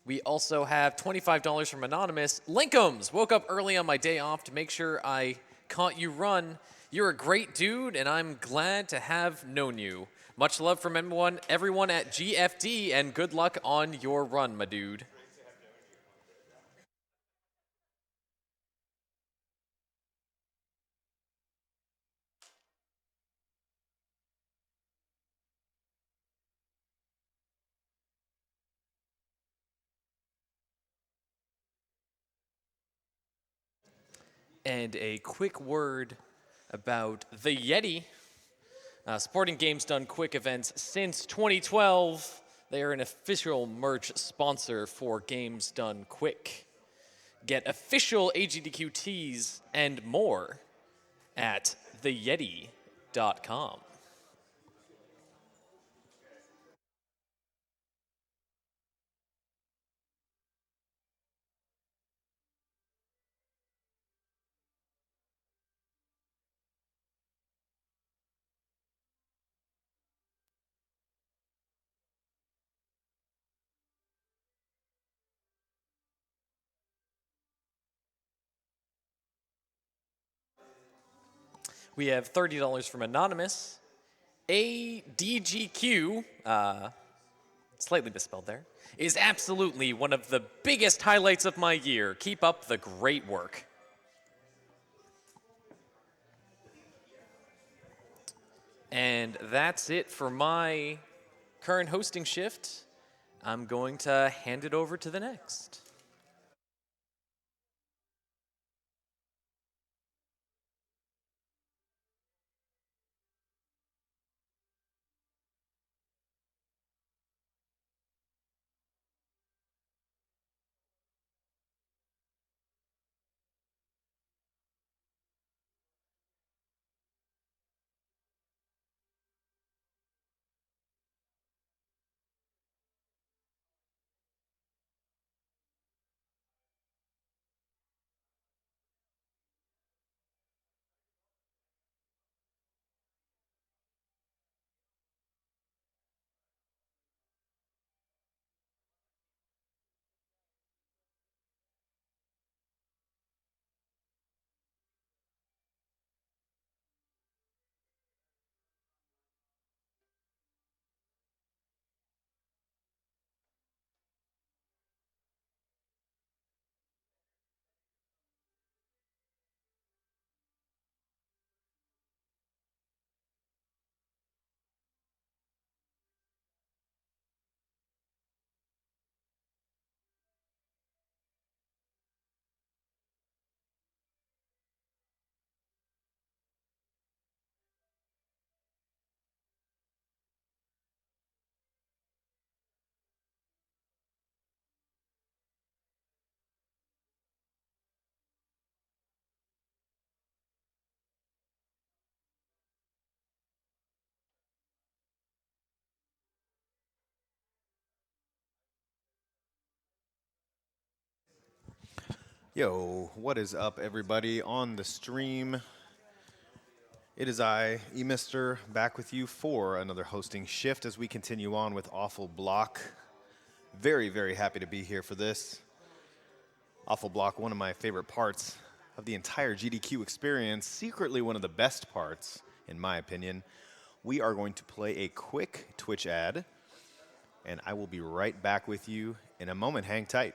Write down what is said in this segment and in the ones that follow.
We also have $25 from Anonymous. Linkums, woke up early on my day off to make sure I caught you run. You're a great dude, and I'm glad to have known you. Much love from everyone at GFD, and good luck on your run, my dude. And a quick word about the Yeti. Supporting Games Done Quick events since 2012. They are an official merch sponsor for Games Done Quick. Get official AGDQ tees and more at theyeti.com. We have $30 from Anonymous. ADGQ, slightly misspelled there, is absolutely one of the biggest highlights of my year. Keep up the great work. And that's it for my current hosting shift. I'm going to hand it over to the next. Yo, what is up, everybody on the stream? It is I, E-Mister, back with you for another hosting shift as we continue on with Awful Block. Very, very happy to be here for this. Awful Block, one of my favorite parts of the entire GDQ experience, secretly one of the best parts, in my opinion. We are going to play a quick Twitch ad, and I will be right back with you in a moment. Hang tight.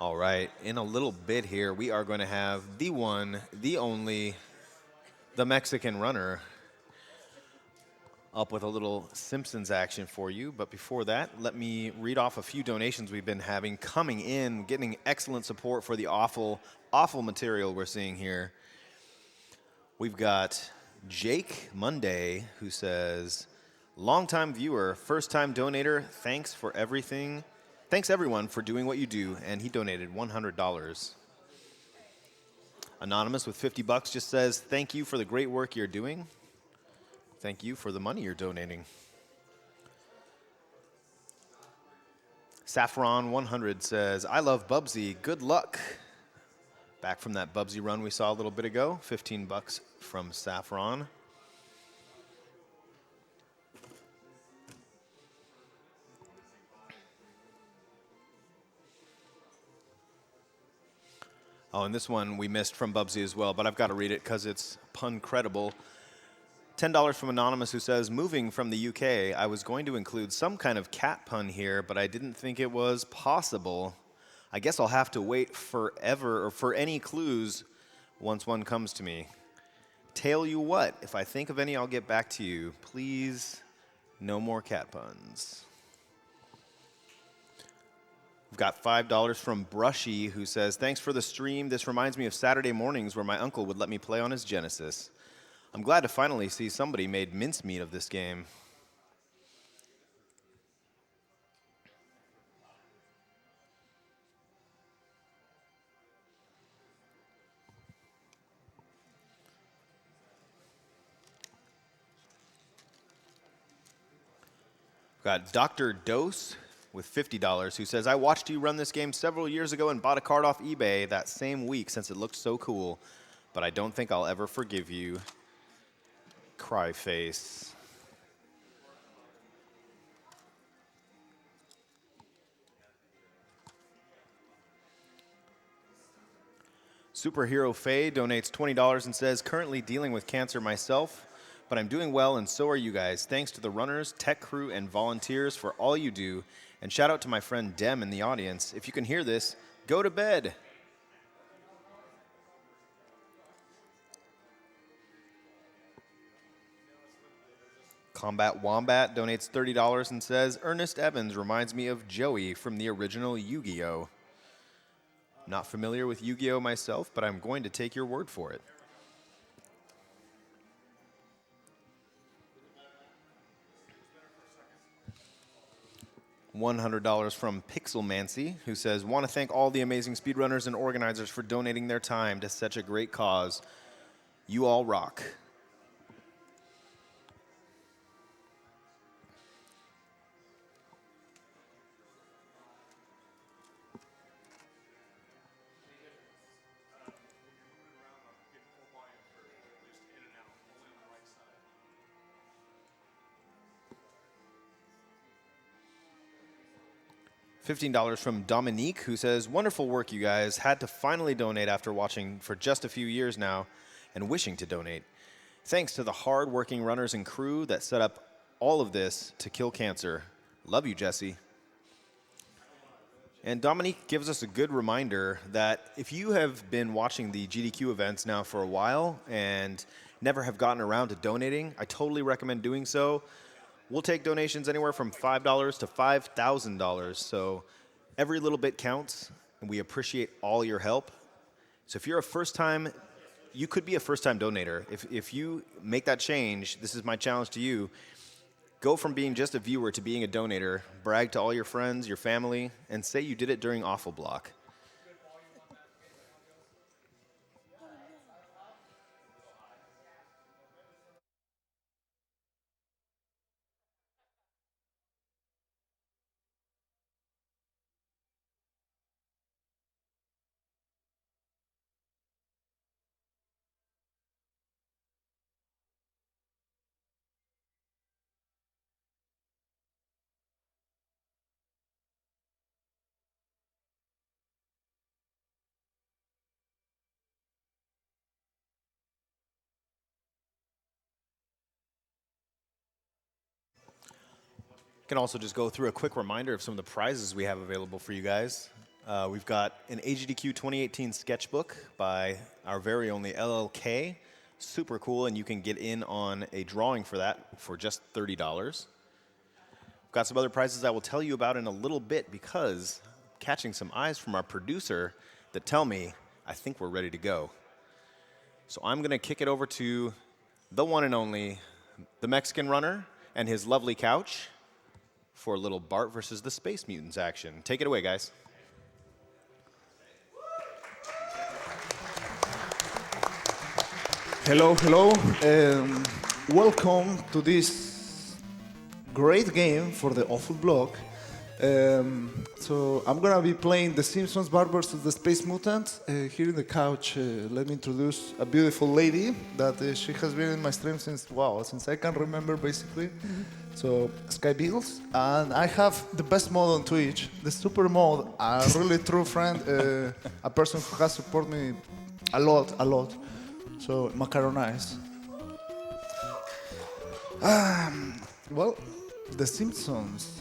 All right, in a little bit here, we are going to have the one, the only, the Mexican Runner up with a little Simpsons action for you. But before that, let me read off a few donations we've been having coming in, getting excellent support for the awful, awful material we're seeing here. We've got Jake Monday, who says, longtime viewer, first-time donator, thanks for everything. Thanks, everyone, for doing what you do, and he donated $100. Anonymous with 50 bucks just says, thank you for the great work you're doing. Thank you for the money you're donating. Saffron 100 says, I love Bubsy, good luck. Back from that Bubsy run we saw a little bit ago, 15 bucks from Saffron. Oh, and this one we missed from Bubsy as well, but I've got to read it because it's pun credible. $10 from Anonymous who says, moving from the UK, I was going to include some kind of cat pun here, but I didn't think it was possible. I guess I'll have to wait forever or for any clues once one comes to me. Tell you what, if I think of any, I'll get back to you. Please, no more cat puns. We've got $5 from Brushy, who says, thanks for the stream. This reminds me of Saturday mornings where my uncle would let me play on his Genesis. I'm glad to finally see somebody made mincemeat of this game. We've got Dr. Dose with $50, who says, I watched you run this game several years ago and bought a card off eBay that same week since it looked so cool, but I don't think I'll ever forgive you. Cry face. Superhero Faye donates $20 and says, currently dealing with cancer myself, but I'm doing well and so are you guys. Thanks to the runners, tech crew, and volunteers for all you do. And shout out to my friend Dem in the audience. If you can hear this, go to bed. Combat Wombat donates $30 and says, Ernest Evans reminds me of Joey from the original Yu-Gi-Oh! Not familiar with Yu-Gi-Oh! Myself, but I'm going to take your word for it. $100 from Pixelmancy, who says, want to thank all the amazing speedrunners and organizers for donating their time to such a great cause. You all rock. $15 from Dominique, who says, wonderful work, you guys. Had to finally donate after watching for just a few years now and wishing to donate. Thanks to the hard-working runners and crew that set up all of this to kill cancer. Love you, Jesse. And Dominique gives us a good reminder that if you have been watching the GDQ events now for a while and never have gotten around to donating, I totally recommend doing so. We'll take donations anywhere from $5 to $5,000. So every little bit counts, and we appreciate all your help. So if you're a first-time, you could be a first-time donator. If you make that change, this is my challenge to you. Go from being just a viewer to being a donator. Brag to all your friends, your family, and say you did it during Awful Block. Can also just go through a quick reminder of some of the prizes we have available for you guys. We've got an AGDQ 2018 sketchbook by our very only LLK. Super cool, and you can get in on a drawing for that for just $30. We've got some other prizes I will tell you about in a little bit because I'm catching some eyes from our producer that tell me I think we're ready to go. So I'm going to kick it over to the one and only, the Mexican Runner, and his lovely couch for a little Bart versus the Space Mutants action. Take it away, guys. Hello, hello. Welcome to this great game for the Awful Block. So I'm gonna be playing the Simpsons, Bart versus the Space Mutants. Here in the couch, let me introduce a beautiful lady that she has been in my stream since I can remember, basically. So Sky Beatles, and I have the best mod on Twitch, the super mod, a really true friend, a person who has supported me a lot. So Macaronize. Well, the Simpsons.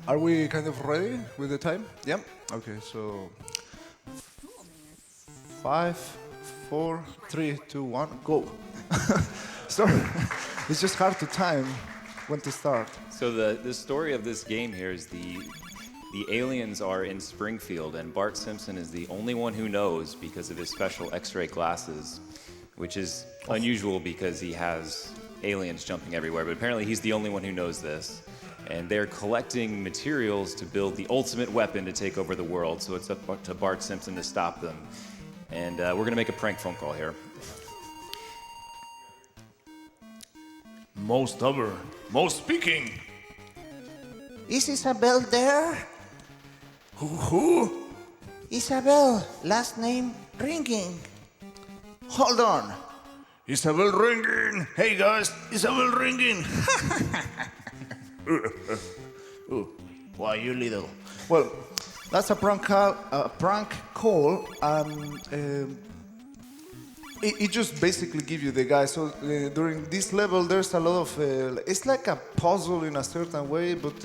Are we kind of ready with the time? Yeah. Okay. So 5, 4, 3, 2, 1, go. Sorry, it's just hard to time when to start. So the story of this game here is the aliens are in Springfield, and Bart Simpson is the only one who knows because of his special X-ray glasses, which is unusual because he has aliens jumping everywhere, but apparently he's the only one who knows this. And they're collecting materials to build the ultimate weapon to take over the world, so it's up to Bart Simpson to stop them. And we're gonna make a prank phone call here. Most speaking. Is Isabel there? Who? Isabel, last name ringing. Hold on. Isabel ringing. Hey guys, Isabel ringing. Why you little? Well, that's a prank call, and it just basically gives you the guy. So during this level, there's a lot of. It's like a puzzle in a certain way, but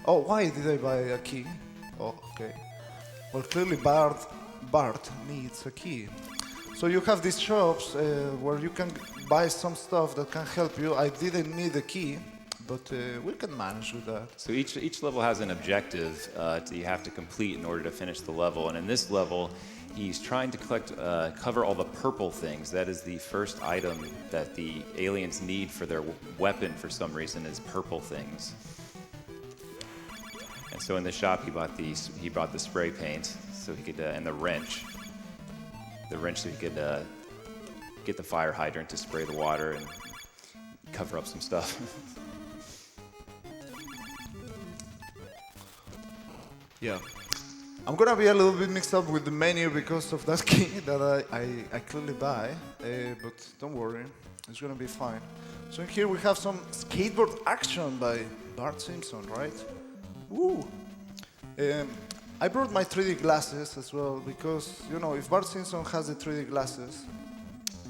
oh, why did I buy a key? Oh, okay. Well, clearly Bart needs a key. So you have these shops where you can buy some stuff that can help you. I didn't need a key, but we can manage with that. So each level has an objective that you have to complete in order to finish the level. And in this level, he's trying to cover all the purple things. That is the first item that the aliens need for their weapon for some reason is purple things. And so in the shop, he bought the spray paint so he could and the wrench. The wrench so he could get the fire hydrant to spray the water and cover up some stuff. Yeah. I'm gonna be a little bit mixed up with the menu because of that key that I clearly buy, but don't worry, it's gonna be fine. So here we have some skateboard action by Bart Simpson, right? Woo! I brought my 3D glasses as well because, you know, if Bart Simpson has the 3D glasses,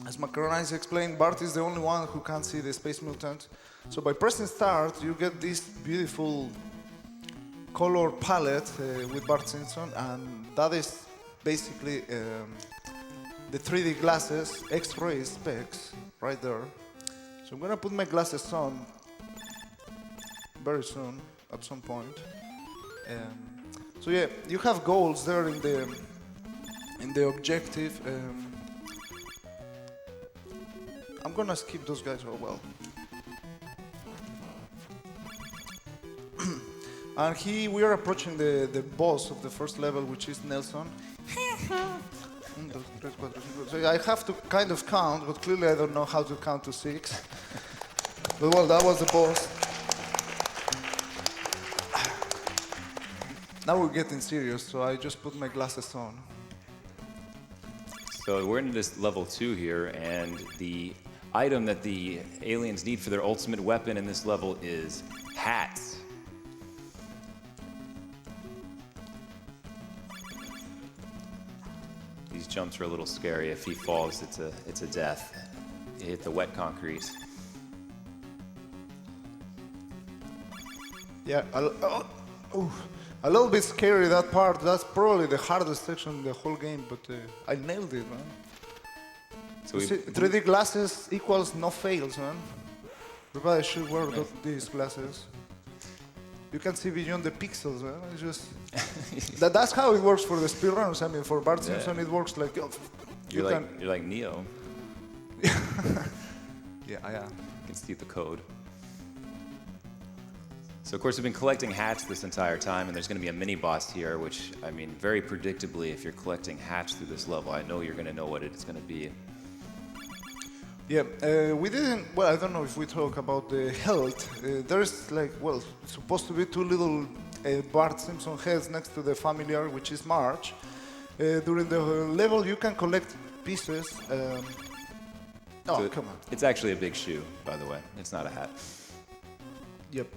as Macaronize explained, Bart is the only one who can't see the Space Mutant. So by pressing start, you get this beautiful color palette with Bart Simpson, and that is basically the 3D glasses X-ray specs right there. So I'm gonna put my glasses on very soon, at some point. So yeah, you have goals there in the objective. I'm gonna skip those guys. Oh well. And we are approaching the boss of the first level, which is Nelson. So I have to kind of count, but clearly I don't know how to count to 6. But well, that was the boss. Now we're getting serious, so I just put my glasses on. So we're into this level 2 here, and the item that the aliens need for their ultimate weapon in this level is hats. These jumps are a little scary. If he falls, it's a death. He hit the wet concrete. Yeah. A little bit scary, that part. That's probably the hardest section in the whole game, but I nailed it, man. So You see, 3D glasses equals no fails, man. Everybody should wear these glasses. You can see beyond the pixels, man. It's just that's how it works for the speedrunners. I mean, for Bart Simpson, it works like you're like Neo. yeah. You can see the code. So of course we've been collecting hats this entire time, and there's going to be a mini boss here, which I mean, very predictably, if you're collecting hats through this level, I know you're going to know what it's going to be. Yeah, we didn't. Well, I don't know if we talk about the health. There's like, well, supposed to be two little Bart Simpson heads next to the familiar, which is Marge. During the level, you can collect pieces. So Come on. It's actually a big shoe, by the way. It's not a hat. Yep.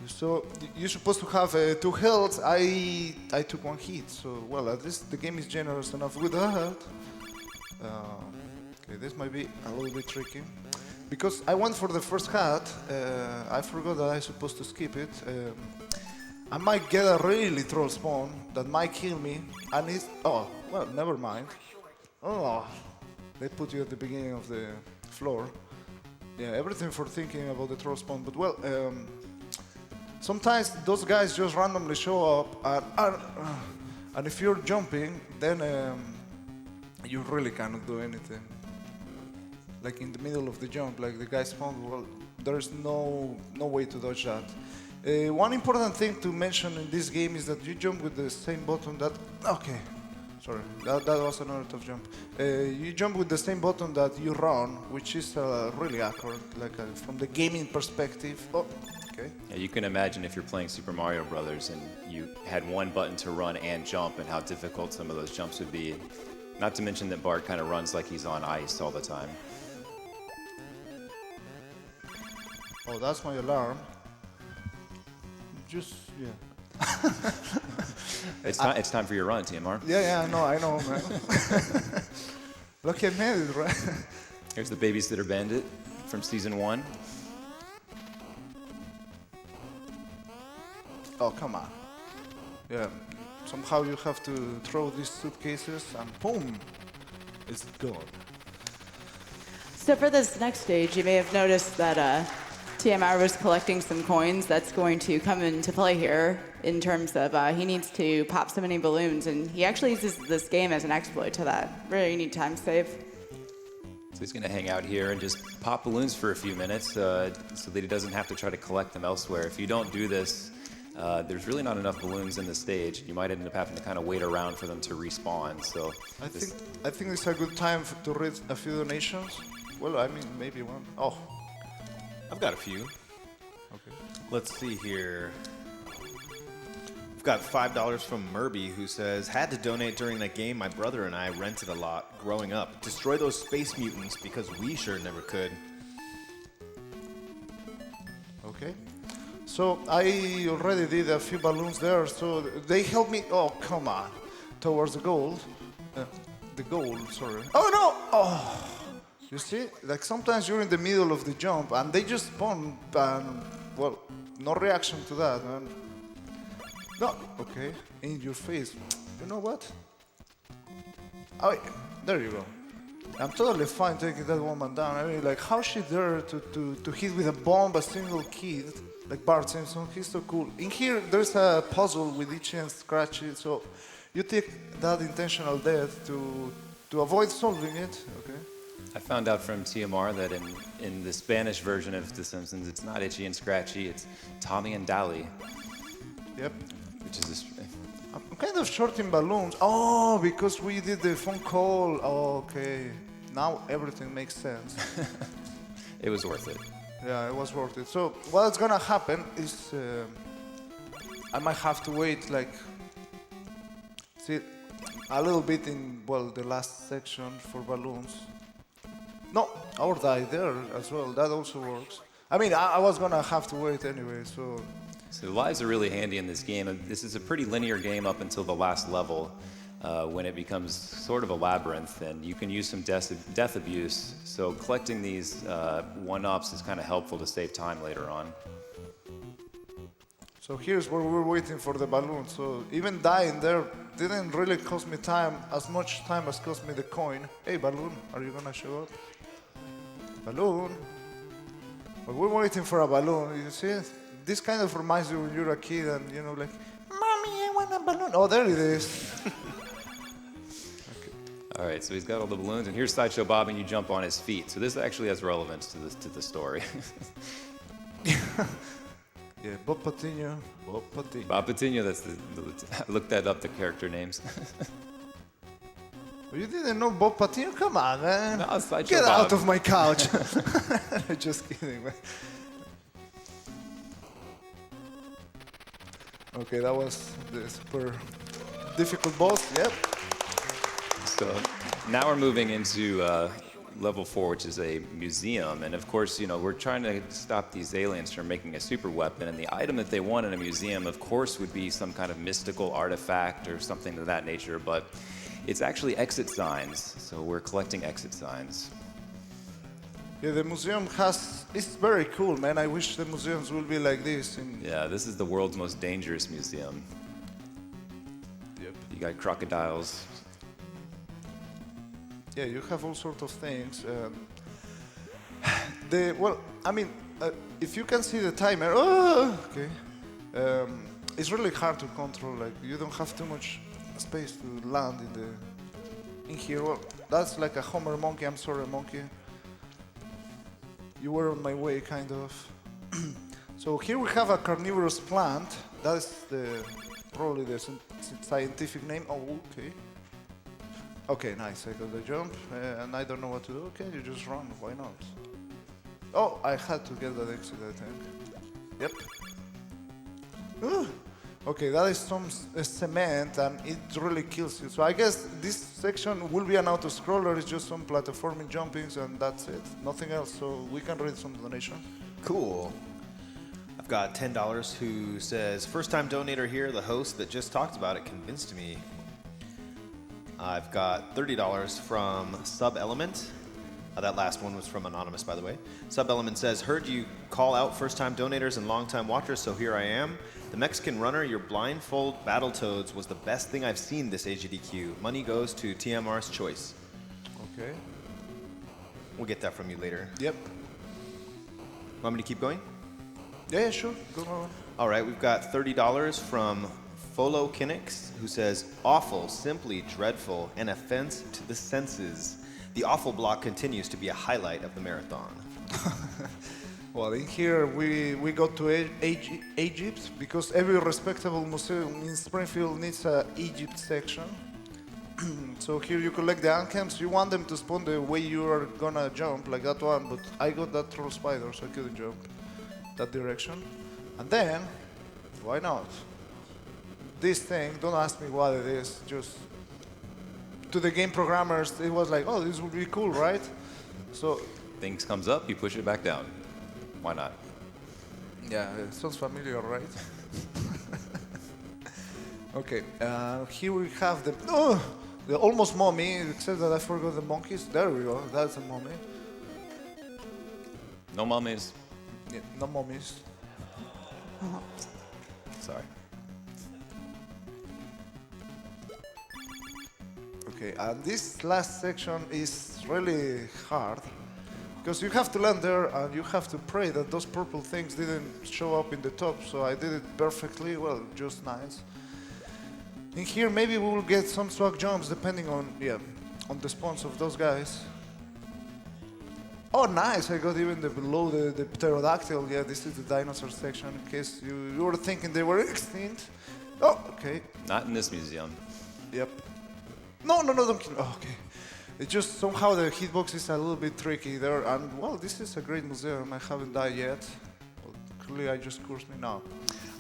So you're supposed to have 2 healths. I took 1 hit, so well, at least the game is generous enough with that. Okay, this might be a little bit tricky. Because I went for the first hat, I forgot that I'm supposed to skip it. I might get a really troll spawn that might kill me, and it's... Oh, well, never mind. Oh, they put you at the beginning of the floor. Yeah, everything for thinking about the troll spawn, but well, sometimes those guys just randomly show up, and if you're jumping, then you really cannot do anything. Like in the middle of the jump, like the guy spawned, well, there's no way to dodge that. One important thing to mention in this game is that you jump with the same button that... Okay, sorry, that was another tough jump. You jump with the same button that you run, which is really accurate, like from the gaming perspective. Oh, okay. Yeah, you can imagine if you're playing Super Mario Brothers and you had one button to run and jump, and how difficult some of those jumps would be. Not to mention that Bart kind of runs like he's on ice all the time. Oh, that's my alarm. Just, yeah. It's time for your run, TMR. Yeah, I know, man. Look, I made it, right? Here's the Babysitter Bandit from season 1. Oh, come on. Yeah, somehow you have to throw these suitcases and boom, it's gone. So for this next stage, you may have noticed that TMR was collecting some coins. That's going to come into play here in terms of he needs to pop so many balloons, and he actually uses this game as an exploit to that. Really neat time save. So he's going to hang out here and just pop balloons for a few minutes so that he doesn't have to try to collect them elsewhere. If you don't do this, there's really not enough balloons in the stage. You might end up having to kind of wait around for them to respawn. So I think it's a good time to read a few donations. Well, I mean, maybe one. Oh, I've got a few. okay. Let's see here. We've got $5 from Murby, who says, had to donate during that game. My brother and I rented a lot growing up. Destroy those space mutants because we sure never could. Okay. So I already did a few balloons there, so they helped me. Oh, come on. Towards the gold. The goal, sorry. Oh, no! Oh! You see? Like sometimes you're in the middle of the jump and they just spawn and, well, no reaction to that, man. No, okay, in your face. You know what? Oh, there you go. I'm totally fine taking that woman down. I mean, like, how's she there to hit with a bomb a single kid? Like Bart Simpson, he's so cool. In here, there's a puzzle with itchy and scratchy, so you take that intentional death to avoid solving it, okay? I found out from TMR that in the Spanish version of The Simpsons, it's not itchy and scratchy, it's Tommy and Dally. Yep. Which is this. I'm kind of short in balloons. Oh, because we did the phone call. Oh, okay. Now everything makes sense. It was worth it. Yeah, it was worth it. So what's gonna happen is I might have to wait like a little bit in, well, the last section for balloons. No, or die there as well. That also works. I mean, I was gonna have to wait anyway, so... So lives are really handy in this game. And this is a pretty linear game up until the last level, when it becomes sort of a labyrinth, and you can use some death abuse. So collecting these one-ups is kind of helpful to save time later on. So here's where we're waiting for the balloon. So even dying there didn't really cost me time, as much time as cost me the coin. Hey, balloon, are you gonna show up? Balloon. But we're waiting for a balloon. You see, this kind of reminds you when you're a kid and you know, like, Mommy, I want a balloon. Oh, there it is. All right, so he's got all the balloons, and here's Sideshow Bob, and you jump on his feet. So this actually has relevance to the story. Yeah, Bob Patiño. Bob Patiño. Bob Patiño, I looked that up, the character names. You didn't know Bob Patiño? Come on, man. No, it's Sideshow Get Bob. out of my couch. Just kidding, man. Okay, that was the super difficult boss. Yep. So now we're moving into level 4, which is a museum. And of course, you know, we're trying to stop these aliens from making a super weapon. And the item that they want in a museum, of course, would be some kind of mystical artifact or something of that nature. But it's actually exit signs. So we're collecting exit signs. Yeah, the museum it's very cool, man. I wish the museums will be like this. Yeah, this is the world's most dangerous museum. Yep. You got crocodiles. Yeah, you have all sorts of things. If you can see the timer, it's really hard to control. Like, you don't have too much space to land in here. Well, that's like a Homer monkey. I'm sorry, monkey. You were on my way, kind of. So here we have a carnivorous plant. That's probably the scientific name. Oh, okay. Okay, nice. I got the jump, and I don't know what to do. Okay, you just run. Why not? Oh, I had to get that exit, I think. Yep. Okay, that is some cement, and it really kills you. So I guess this section will be an auto-scroller. It's just some platforming jumpings, and that's it. Nothing else. So we can read some donation. Cool. I've got $10 who says, first-time donator here, the host that just talked about it convinced me. I've got $30 from Sub-Element. That last one was from Anonymous, by the way. Sub-Element says, heard you call out first-time donators and long-time watchers, so here I am. The Mexican Runner, your blindfold Battletoads was the best thing I've seen this AGDQ. Money goes to TMR's choice. Okay. We'll get that from you later. Yep. Want me to keep going? Yeah, sure. Go on. All right, we've got $30 from Folo Kinix, who says, awful, simply dreadful, an offense to the senses. The awful block continues to be a highlight of the marathon. Well, in here we go to Egypt because every respectable museum in Springfield needs a Egypt section. So here you collect the anthems. You want them to spawn the way you are gonna jump, like that one, but I got that troll spider, so I couldn't jump that direction. And then, why not? This thing, don't ask me what it is, just to the game programmers, it was like, oh, this would be cool, right? So Things comes up, you push it back down. Why not? yeah, it sounds familiar, right? Okay, here we have the almost mommy, except that I forgot the monkeys. There we go, that's a mommy. No mummies. Yeah, no mummies. Sorry. Okay, and this last section is really hard because you have to land there and you have to pray that those purple things didn't show up in the top. So I did it perfectly, well, just nice. In here, maybe we will get some swag jumps depending on the spawns of those guys. Oh, nice! I got even below the pterodactyl. Yeah, this is the dinosaur section. In case you were thinking they were extinct. Oh, okay. Not in this museum. Yep. No, don't kill me. Oh, okay. It's just somehow the hitbox is a little bit tricky there. And, well, this is a great museum. I haven't died yet. Well, clearly, I just cursed me now.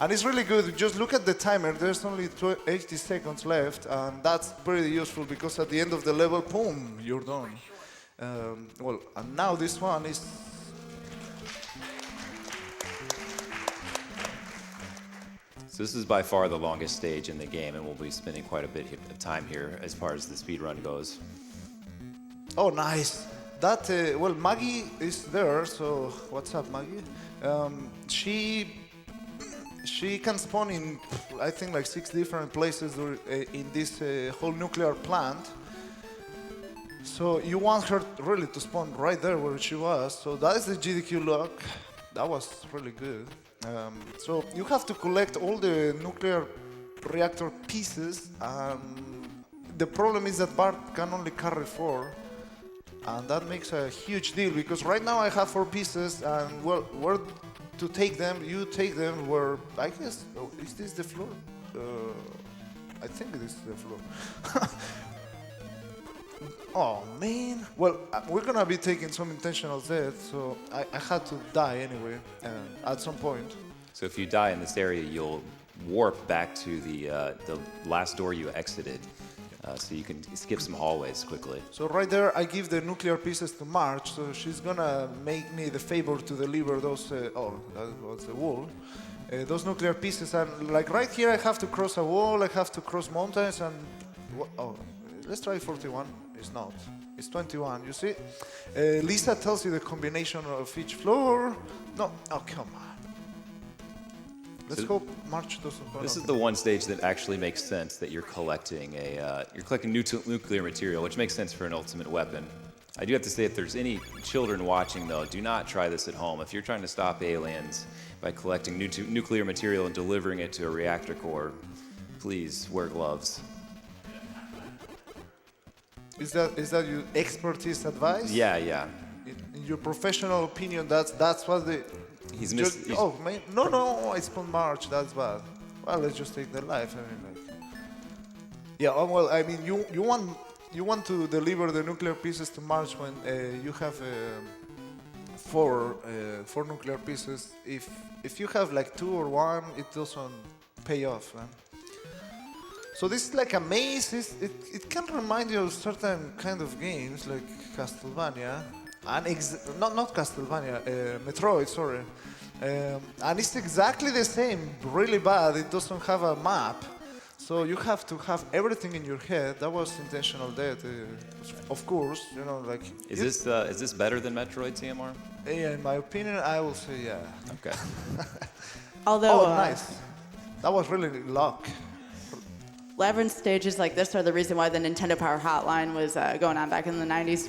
And it's really good. Just look at the timer. There's only 80 seconds left. And that's pretty useful because at the end of the level, boom, you're done. Well, and now this one is... So this is by far the longest stage in the game, and we'll be spending quite a bit of time here as far as the speed run goes. Oh, nice. That, well, Maggie is there, so what's up, Maggie? She she can spawn in, I think, like 6 different places in this whole nuclear plant. So you want her really to spawn right there where she was. So that is the GDQ lock. That was really good. So you have to collect all the nuclear reactor pieces. The problem is that Bart can only carry 4. And that makes a huge deal because right now I have 4 pieces and well, where to take them, you take them where, I guess, oh, is this the floor? I think this is the floor. Oh man. Well, we're gonna be taking some intentional death, so I had to die anyway at some point. So if you die in this area, you'll warp back to the last door you exited, so you can skip some hallways quickly. So right there, I give the nuclear pieces to Marge, so she's gonna make me the favor to deliver those. Oh, that was the wall. Those nuclear pieces, and like right here, I have to cross a wall. I have to cross mountains, and oh, let's try 41. It's not. It's 21. You see, Lisa tells you the combination of each floor. No, oh come on. Let's hope March doesn't burn This is up. the one stage that actually makes sense that you're collecting nuclear material, which makes sense for an ultimate weapon. I do have to say, if there's any children watching, though, do not try this at home. If you're trying to stop aliens by collecting nuclear material and delivering it to a reactor core, please wear gloves. Is that your expertise advice? Yeah. In your professional opinion, that's what the. He's Oh man, no! I spawned March. That's bad. Well, let's just take their life. I mean, like. Yeah. Well, I mean, you want to deliver the nuclear pieces to March when you have 4 nuclear pieces. If you have like 2 or 1, it doesn't pay off, man. So this is like a maze. It can remind you of certain kind of games like Castlevania. And not Castlevania, Metroid, sorry. And it's exactly the same, really bad. It doesn't have a map. So you have to have everything in your head. That was intentional death, of course, you know, like... Is this better than Metroid, TMR? Yeah, in my opinion, I will say yeah. Okay. Although, Oh, nice. That was really luck. Labyrinth stages like this are the reason why the Nintendo Power Hotline was going on back in the 90s.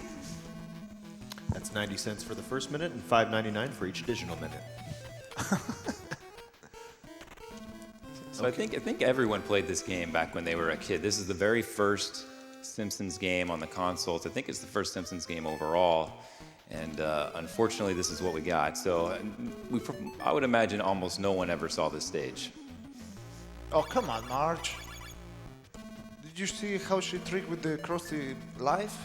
That's 90 cents for the first minute and $5.99 for each additional minute. So I think everyone played this game back when they were a kid. This is the very first Simpsons game on the consoles. I think it's the first Simpsons game overall. And unfortunately, this is what we got. So I would imagine almost no one ever saw this stage. Oh, come on, Marge. Did you see how she tricked with the Krusty life?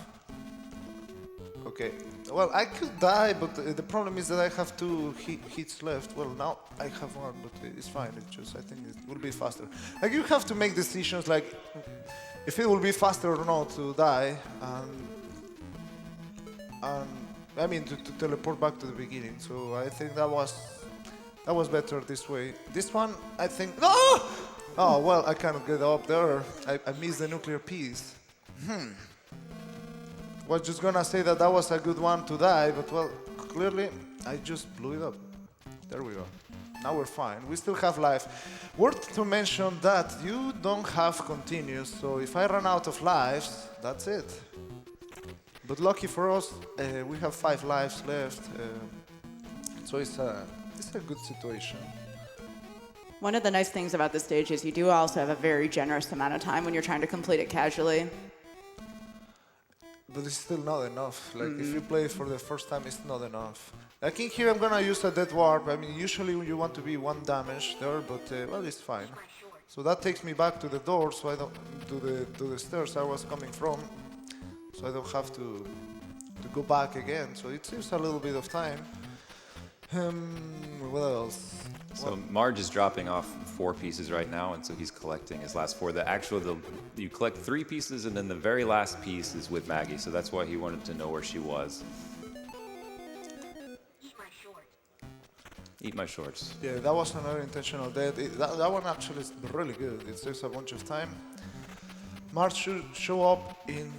Okay. Well, I could die, but the problem is that I have 2 hits left. Well, now I have 1, but it's fine. I think it will be faster. Like, you have to make decisions, like, if it will be faster or not to die, and I mean, to teleport back to the beginning. So I think that was better this way. This one, I think... No! Oh, well, I cannot get up there. I missed the nuclear piece. Was just gonna say that was a good one to die, but well, clearly I just blew it up. There we go. Now we're fine. We still have life. Worth to mention that you don't have continuous, so if I run out of lives, that's it. But lucky for us, we have 5 lives left, so it's a good situation. One of the nice things about this stage is you do also have a very generous amount of time when you're trying to complete it casually. But it's still not enough. Like, if you play it for the first time, it's not enough. Like in here, I'm gonna use a dead warp. I mean, usually you want to be 1 damage there, but well, it's fine. So that takes me back to the door, so I don't to the stairs I was coming from, so I don't have to go back again. So it saves a little bit of time. What else? So Marge is dropping off 4 pieces right now, and so he's collecting his last 4. You collect 3 pieces, and then the very last piece is with Maggie, so that's why he wanted to know where she was. Eat my shorts. Yeah, that was another intentional death. That one actually is really good. It saves a bunch of time. Marge should show up in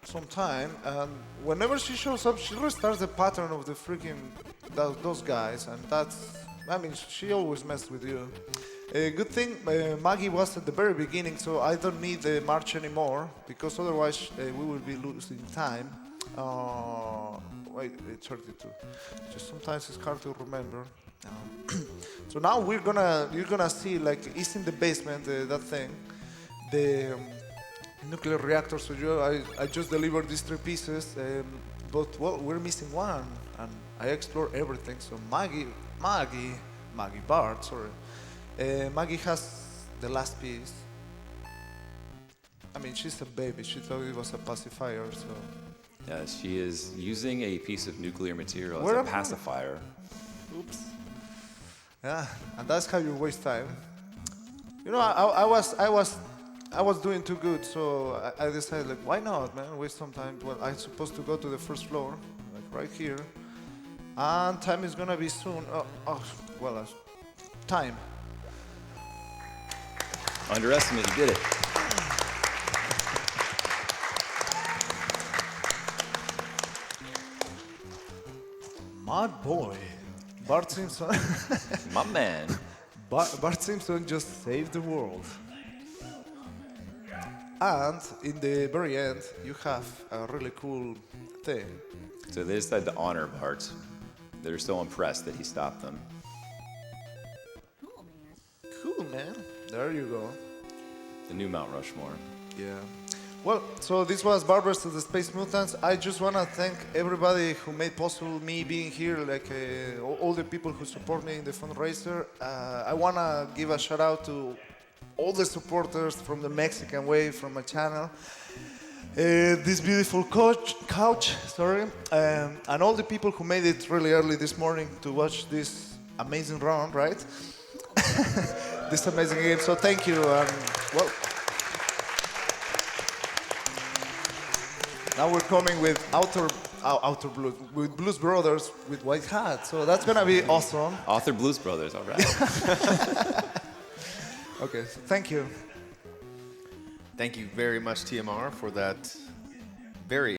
some time, and whenever she shows up, she restarts the pattern of the freaking those guys, and that's, I mean, she always messed with you. Good thing Maggie was at the very beginning, so I don't need the march anymore, because otherwise we will be losing time. Wait, 32. Just sometimes it's hard to remember. So now you're gonna see, like, it's in the basement, that thing, the nuclear reactor. So I just delivered these 3 pieces, but well, we're missing one, and I explore everything. So Bart, sorry. Maggie has the last piece. I mean, she's a baby. She thought it was a pacifier, so. Yeah, she is using a piece of nuclear material Where as a am I? pacifier. Oops. Yeah, and that's how you waste time. You know, I was doing too good, so I decided, like, why not, man? Waste some time. Well, I'm supposed to go to the first floor, like right here, and time is gonna be soon. Time. Underestimate, you did it. My boy, Bart Simpson. My man. Bart Simpson just saved the world. And in the very end, you have a really cool thing. So they decided to honor Bart. They're so impressed that he stopped them. Cool, man. There you go. The new Mount Rushmore. Yeah. Well, so this was Barbers of the Space Mutants. I just want to thank everybody who made possible me being here, like all the people who support me in the fundraiser. I want to give a shout out to all the supporters from the Mexican Way, from my channel. This beautiful couch, and all the people who made it really early this morning to watch this amazing run, right? This amazing game. So thank you. Well. Now we're coming with Outer Blues, with Blues Brothers with White Hat. So that's gonna be awesome. Author Blues Brothers, all right. Okay, so thank you. Thank you very much, TMR, for that very